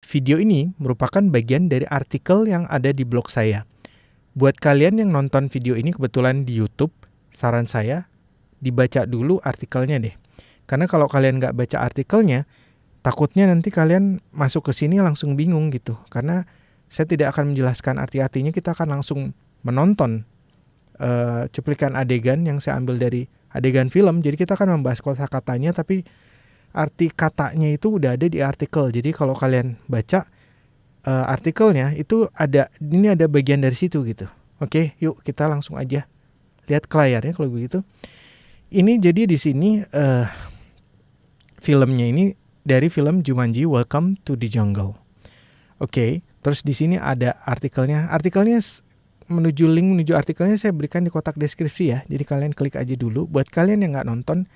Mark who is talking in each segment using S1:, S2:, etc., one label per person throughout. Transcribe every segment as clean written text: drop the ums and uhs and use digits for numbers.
S1: video ini merupakan bagian dari artikel yang ada di blog saya. Buat kalian yang nonton video ini kebetulan di YouTube, saran saya dibaca dulu artikelnya deh. Karena kalau kalian nggak baca artikelnya, takutnya nanti kalian masuk ke sini langsung bingung gitu. Karena saya tidak akan menjelaskan arti-artinya, kita akan langsung menonton cuplikan adegan yang saya ambil dari adegan film. Jadi kita akan membahas kosakatanya, tapi arti katanya itu udah ada di artikel. Jadi kalau kalian baca artikelnya itu ada bagian dari situ gitu. Oke, yuk kita langsung aja lihat ke layarnya kalau begitu. Ini jadi di sini filmnya ini dari film Jumanji Welcome to the Jungle. Oke, terus di sini ada artikelnya. Artikelnya menuju artikelnya saya berikan di kotak deskripsi ya. Jadi kalian klik aja dulu. Buat kalian yang nggak nonton,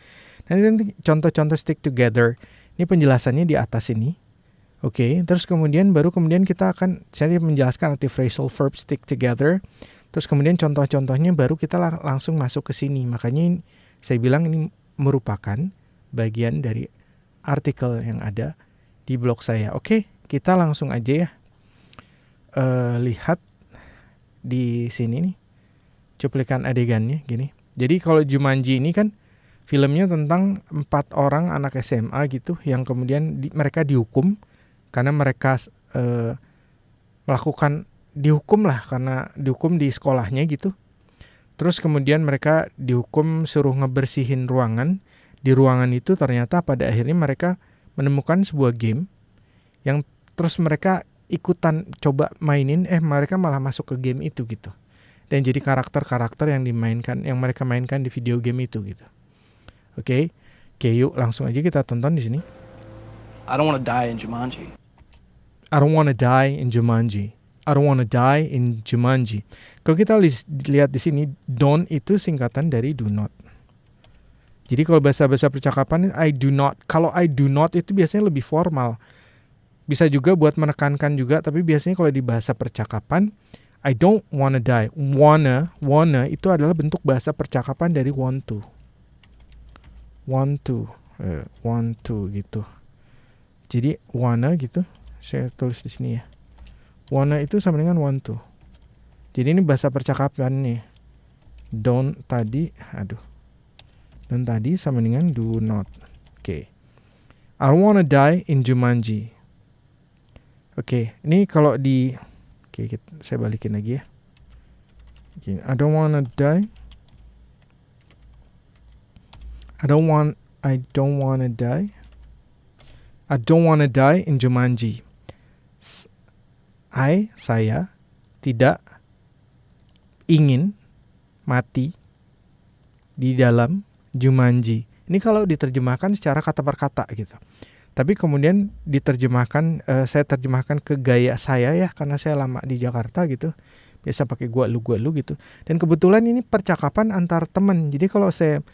S1: nanti contoh-contoh stick together. Ini penjelasannya di atas ini. Oke, terus kemudian saya menjelaskan arti phrasal verb stick together. Terus kemudian contoh-contohnya baru kita langsung masuk ke sini. Makanya saya bilang ini merupakan bagian dari artikel yang ada di blog saya. Oke, kita langsung aja ya lihat di sini nih cuplikan adegannya gini. Jadi kalau Jumanji ini kan filmnya tentang 4 orang anak SMA gitu yang kemudian mereka dihukum karena mereka dihukum di sekolahnya gitu. Terus kemudian mereka dihukum suruh ngebersihin ruangan. Di ruangan itu ternyata pada akhirnya mereka menemukan sebuah game yang terus mereka ikutan coba mainin, mereka malah masuk ke game itu gitu. Dan jadi karakter-karakter yang mereka mainkan di video game itu gitu. Oke, yuk langsung aja kita tonton di sini.
S2: I don't want to die in Jumanji.
S1: I don't want to die in Jumanji. I don't want to die in Jumanji. Kalau kita lihat di sini, don't itu singkatan dari do not. Jadi kalau bahasa-bahasa percakapan I do not. Kalau I do not itu biasanya lebih formal. Bisa juga buat menekankan juga, tapi biasanya kalau di bahasa percakapan I don't wanna die. Wanna itu adalah bentuk bahasa percakapan dari want to. Want to gitu. Jadi wanna gitu. Saya tulis di sini ya. Wanna itu sama dengan want to. Jadi ini bahasa percakapan nih. Don't tadi sama dengan do not. Oke. I don't wanna die in Jumanji. Oke, ini kalau saya balikin lagi ya. Oke, I don't wanna die. I don't wanna die. I don't wanna die in Jumanji. Saya tidak ingin mati di dalam Jumanji. Ini kalau diterjemahkan secara kata per kata gitu. Tapi kemudian saya terjemahkan ke gaya saya ya, karena saya lama di Jakarta gitu. Biasa pakai gua lu gitu. Dan kebetulan ini percakapan antar teman. Jadi kalau saya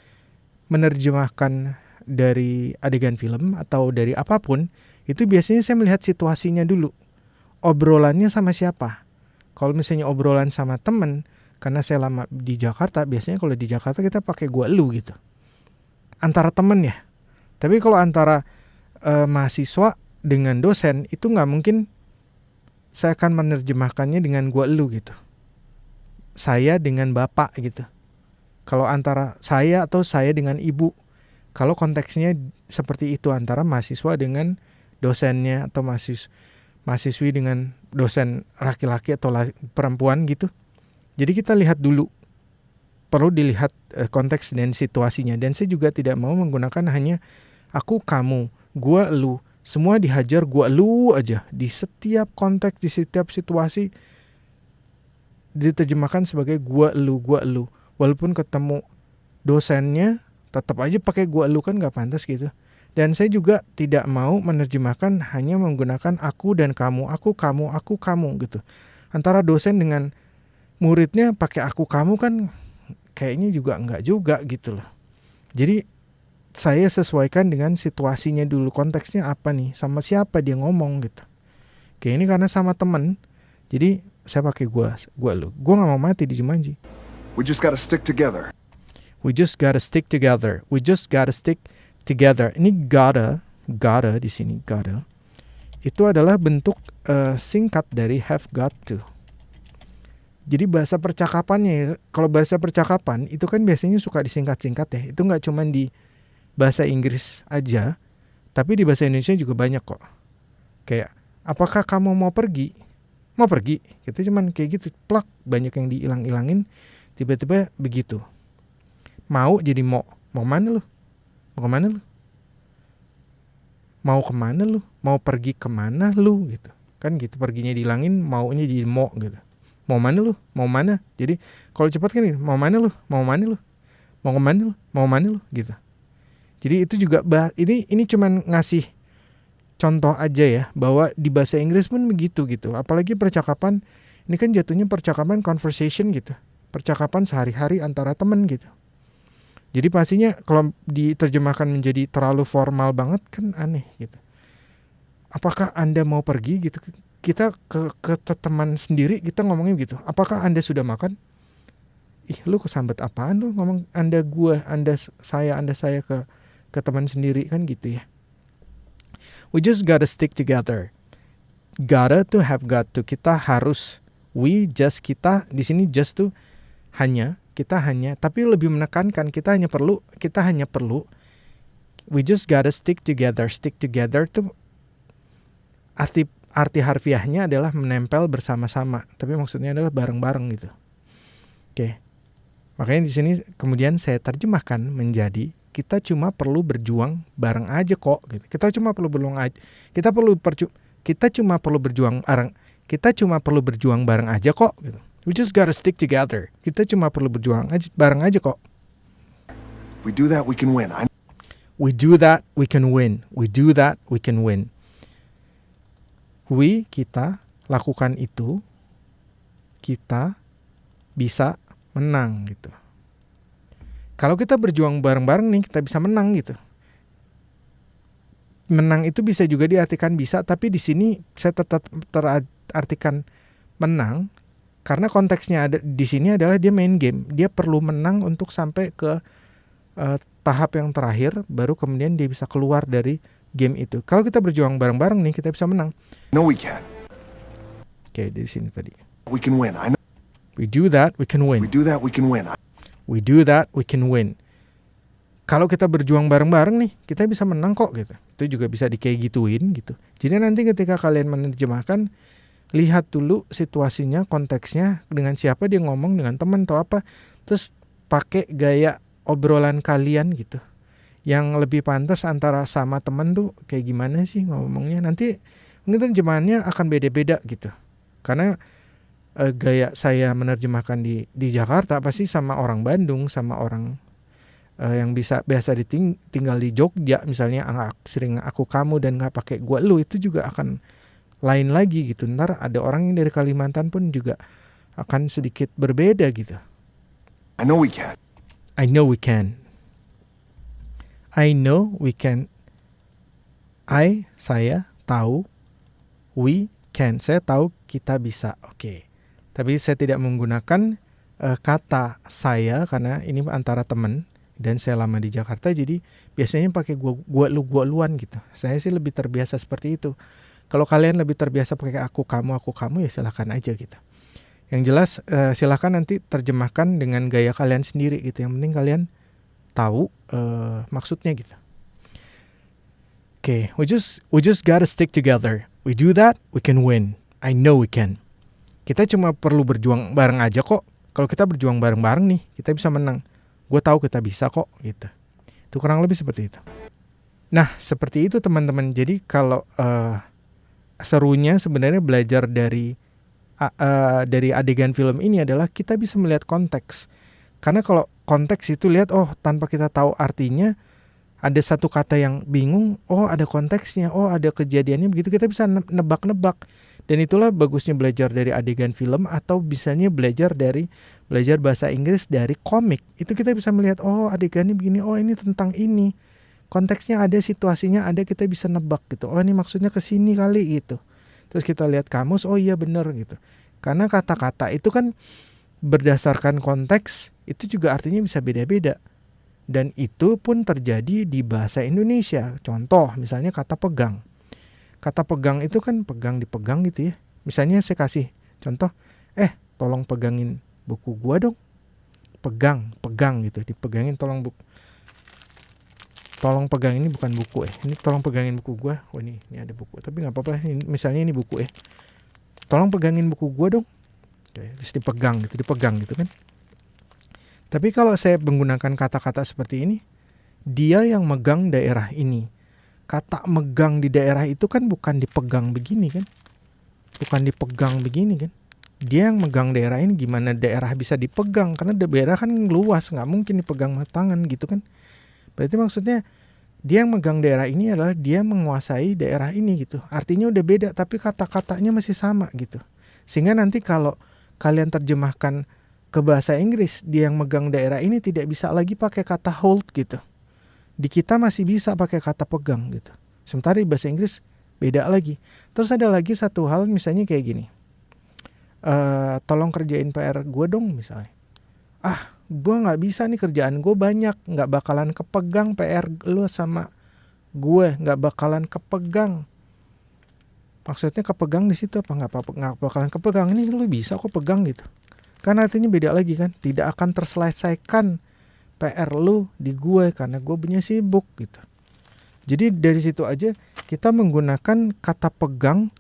S1: menerjemahkan dari adegan film atau dari apapun, itu biasanya saya melihat situasinya dulu. Obrolannya sama siapa? Kalau misalnya obrolan sama teman, karena saya lama di Jakarta, biasanya kalau di Jakarta kita pakai gua lu gitu. Antara teman ya. Tapi kalau antara mahasiswa dengan dosen itu nggak mungkin saya akan menerjemahkannya dengan gua lu gitu. Saya dengan bapak gitu. Kalau antara saya atau saya dengan ibu. Kalau konteksnya seperti itu antara mahasiswa dengan dosennya atau mahasiswi dengan dosen laki-laki atau perempuan gitu. Jadi kita lihat dulu. Perlu dilihat konteks dan situasinya. Dan saya juga tidak mau menggunakan hanya aku, kamu, gua, lu. Semua dihajar gua, lu aja. Di setiap konteks, di setiap situasi diterjemahkan sebagai gua, lu. Walaupun ketemu dosennya, tetap aja pakai gua, lu, kan gak pantas gitu. Dan saya juga tidak mau menerjemahkan hanya menggunakan aku dan kamu. Aku, kamu gitu. Antara dosen dengan muridnya pakai aku, kamu kan kayaknya juga enggak juga gitu loh. Jadi saya sesuaikan dengan situasinya dulu, konteksnya apa nih, sama siapa dia ngomong gitu. Oke, ini karena sama temen, jadi saya pakai gua lu. Gua nggak mau mati di Jumanji.
S3: We just gotta stick together.
S1: We just gotta stick together. Ini gotta di sini gotta. itu adalah bentuk singkat dari have got to. Jadi bahasa percakapannya, kalau bahasa percakapan itu kan biasanya suka disingkat-singkat ya. Itu nggak cuma di bahasa Inggris aja, tapi di bahasa Indonesia juga banyak kok. Kayak, apakah kamu mau pergi? Mau pergi. Kita cuman kayak gitu, plak, banyak yang dihilang-hilangin, tiba-tiba begitu. Mau jadi mau. Mau mana lu? Mau kemana lu? Mau kemana lu? Mau pergi kemana lu? Gitu. Kan gitu, perginya dihilangin, maunya jadi mau gitu. Mau mana lu? Mau mana? Jadi kalau cepat kan mau mana lu? Mau mana lu? Mau kemana lu? Mau mana lu? Gitu. Jadi itu juga ini cuman ngasih contoh aja ya, bahwa di bahasa Inggris pun begitu gitu. Apalagi percakapan, ini kan jatuhnya percakapan conversation gitu. Percakapan sehari-hari antara teman gitu. Jadi pastinya kalau diterjemahkan menjadi terlalu formal banget kan aneh gitu. Apakah Anda mau pergi gitu? Kita ke teman sendiri kita ngomongnya gitu. Apakah Anda sudah makan? Ih, lu kesambet apaan lu ngomong Anda gua, Anda saya ke teman sendiri kan gitu ya. We just gotta stick together. Gotta to have got to. Kita harus. Kita di sini just tuh kita hanya, tapi lebih menekankan kita hanya perlu. We just gotta stick together. Stick together tuh arti harfiahnya adalah menempel bersama-sama, tapi maksudnya adalah bareng-bareng gitu. Oke. Makanya di sini kemudian saya terjemahkan menjadi kita cuma perlu berjuang bareng aja kok gitu. Kita cuma perlu berjuang bareng aja kok gitu. We just gotta stick together. Kita cuma perlu berjuang bareng aja kok.
S3: We do that, we can win.
S1: We do that, we can win. We do that, we can win. Kita lakukan itu, kita bisa menang gitu. Kalau kita berjuang bareng-bareng nih, kita bisa menang gitu. Menang itu bisa juga diartikan bisa, tapi di sini saya tetap terartikan menang karena konteksnya ada di sini adalah dia main game. Dia perlu menang untuk sampai ke tahap yang terakhir, baru kemudian dia bisa keluar dari game itu. Kalau kita berjuang bareng-bareng nih, kita bisa menang.
S3: No, we can.
S1: Oke, dari sini tadi.
S3: We can win. I know.
S1: We do that, we can win.
S3: We do that, we can win.
S1: We do that, we can win. Kalau kita berjuang bareng-bareng nih, kita bisa menang kok gitu. Itu juga bisa kayak gituin gitu. Jadi nanti ketika kalian menerjemahkan, lihat dulu situasinya, konteksnya, dengan siapa dia ngomong, dengan teman atau apa. Terus pakai gaya obrolan kalian gitu. Yang lebih pantas antara sama teman tuh kayak gimana sih ngomongnya. Nanti mungkin terjemahannya akan beda-beda gitu. Karena gaya saya menerjemahkan di Jakarta pasti sama orang Bandung, sama orang yang biasa tinggal di Jogja misalnya, sering aku kamu dan nggak pakai gua lu, itu juga akan lain lagi gitu. Ntar ada orang yang dari Kalimantan pun juga akan sedikit berbeda gitu.
S3: I know we can.
S1: I know we can. I know we can. Saya tahu. We can. Saya tahu kita bisa. Oke. Tapi saya tidak menggunakan kata saya karena ini antara teman dan saya lama di Jakarta, jadi biasanya pakai gua luan gitu. Saya sih lebih terbiasa seperti itu. Kalau kalian lebih terbiasa pakai aku kamu ya silakan aja gitu. Yang jelas silakan nanti terjemahkan dengan gaya kalian sendiri gitu. Yang penting kalian tahu maksudnya gitu. Okay, we just gotta stick together. We do that, we can win. I know we can. Kita cuma perlu berjuang bareng aja kok. Kalau kita berjuang bareng-bareng nih, kita bisa menang. Gue tahu kita bisa kok gitu. Itu kurang lebih seperti itu. Nah, seperti itu teman-teman. Jadi kalau serunya sebenarnya belajar dari adegan film ini adalah kita bisa melihat konteks. Karena kalau konteks itu lihat, tanpa kita tahu artinya, ada satu kata yang bingung, ada konteksnya, ada kejadiannya begitu, kita bisa nebak-nebak. Dan itulah bagusnya belajar dari adegan film, atau bisanya belajar bahasa Inggris dari komik. Itu kita bisa melihat, adegannya begini, ini tentang ini. Konteksnya ada, situasinya ada, kita bisa nebak gitu. Ini maksudnya ke sini kali gitu. Terus kita lihat kamus, iya benar gitu. Karena kata-kata itu kan berdasarkan konteks, itu juga artinya bisa beda-beda. Dan itu pun terjadi di bahasa Indonesia. Contoh misalnya kata pegang. Kata pegang itu kan pegang dipegang gitu ya. Misalnya saya kasih contoh, tolong pegangin buku gua dong. Pegang gitu, dipegangin tolong pegang ini bukan buku ini tolong pegangin buku gua. Oh ini ada buku, tapi nggak apa-apa. Misalnya ini buku tolong pegangin buku gua dong. Oke, terus dipegang gitu kan. Tapi kalau saya menggunakan kata-kata seperti ini, dia yang megang daerah ini. Kata megang di daerah itu kan bukan dipegang begini kan, bukan dipegang begini kan. Dia yang megang daerah ini, gimana daerah bisa dipegang? Karena daerah kan luas, nggak mungkin dipegang tangan gitu kan. Berarti maksudnya dia yang megang daerah ini adalah dia menguasai daerah ini gitu. Artinya udah beda, tapi kata-katanya masih sama gitu. Sehingga nanti kalau kalian terjemahkan ke bahasa Inggris, dia yang megang daerah ini tidak bisa lagi pakai kata hold gitu. Di kita masih bisa pakai kata pegang gitu. Sementara di bahasa Inggris beda lagi. Terus ada lagi satu hal, misalnya kayak gini. Tolong kerjain PR gue dong misalnya. Gue gak bisa nih, kerjaan gue banyak, gak bakalan kepegang PR lo sama gue, gak bakalan kepegang. Maksudnya kepegang di situ apa? Gak bakalan kepegang, ini lo bisa kok pegang gitu. Kan artinya beda lagi kan, tidak akan terselesaikan PR lo di gue karena gue punya sibuk gitu. Jadi dari situ aja kita menggunakan kata pegang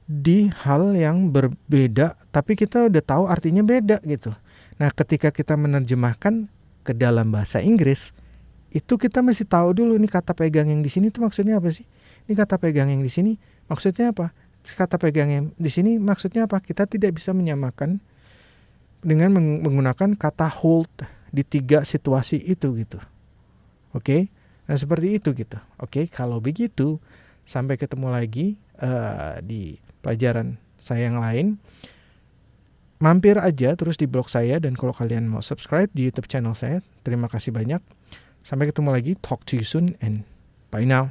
S1: di hal yang berbeda, tapi kita udah tahu artinya beda gitu. Nah, ketika kita menerjemahkan ke dalam bahasa Inggris, itu kita mesti tahu dulu nih kata pegang yang di sini tuh maksudnya apa sih? Ini kata pegang yang di sini maksudnya apa? Kata pegang yang di sini maksudnya apa? Kita tidak bisa menyamakan dengan menggunakan kata hold di 3 situasi itu gitu. Oke? Nah, seperti itu gitu. Oke, kalau begitu sampai ketemu lagi di pelajaran saya yang lain. Mampir aja terus di blog saya, dan kalau kalian mau subscribe di YouTube channel saya, terima kasih banyak. Sampai ketemu lagi, talk to you soon and bye now.